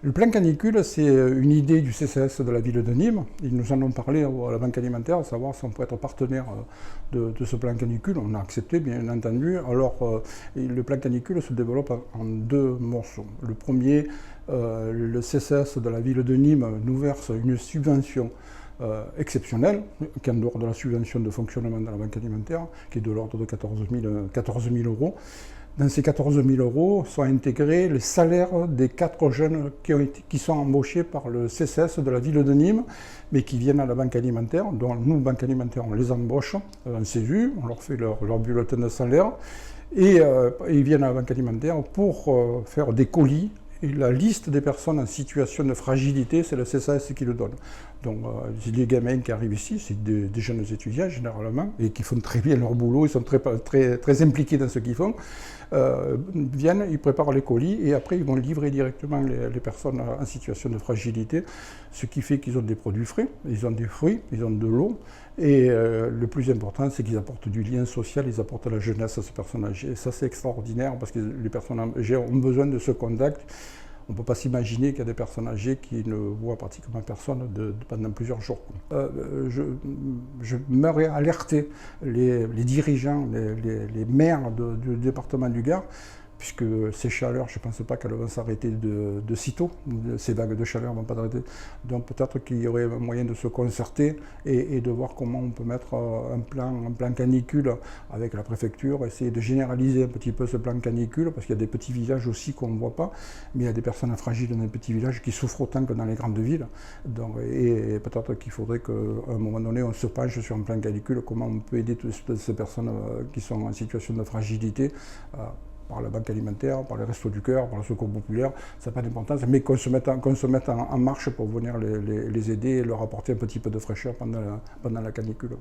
Le plan canicule, c'est une idée du CCAS de la ville de Nîmes. Ils nous en ont parlé à la Banque alimentaire, à savoir si on pourrait être partenaire de ce plan canicule. On a accepté, bien entendu. Alors, le plan canicule se développe en deux morceaux. Le premier, le CCAS de la ville de Nîmes nous verse une subvention exceptionnelle, qui est en dehors de la subvention de fonctionnement de la Banque alimentaire, qui est de l'ordre de 14 000 euros. Dans ces 14 000 euros sont intégrés les salaires des 4 jeunes qui sont embauchés par le CCS de la ville de Nîmes, mais qui viennent à la Banque alimentaire. Donc nous, Banque alimentaire, on les embauche en CESU, on leur fait leur bulletin de salaire, et ils viennent à la Banque alimentaire pour faire des colis. Et la liste des personnes en situation de fragilité, c'est le CCAS qui le donne. Donc, les gamins qui arrivent ici, c'est des jeunes étudiants généralement, et qui font très bien leur boulot, ils sont très impliqués dans ce qu'ils font. Viennent, ils préparent les colis, et après ils vont livrer directement les personnes en situation de fragilité, ce qui fait qu'ils ont des produits frais, ils ont des fruits, ils ont de l'eau, et le plus important, c'est qu'ils apportent du lien social, ils apportent la jeunesse à ces personnes âgées. Et ça, c'est extraordinaire, parce que les personnes âgées ont besoin de ce contact. On ne peut pas s'imaginer qu'il y a des personnes âgées qui ne voient pratiquement personne pendant plusieurs jours. Je m'aurais alerté les dirigeants, les maires du département du Gard, puisque ces chaleurs, je ne pense pas qu'elles vont s'arrêter de sitôt, ces vagues de chaleur ne vont pas s'arrêter. Donc peut-être qu'il y aurait un moyen de se concerter et de voir comment on peut mettre un plan canicule avec la préfecture, essayer de généraliser un petit peu ce plan canicule, parce qu'il y a des petits villages aussi qu'on ne voit pas, mais il y a des personnes fragiles dans les petits villages qui souffrent autant que dans les grandes villes. Donc, et peut-être qu'il faudrait qu'à un moment donné, on se penche sur un plan canicule, comment on peut aider toutes ces personnes qui sont en situation de fragilité, par la Banque alimentaire, par les Restos du Cœur, par le Secours populaire, ça n'a pas d'importance, mais qu'on se mette en marche pour venir les aider et leur apporter un petit peu de fraîcheur pendant la canicule.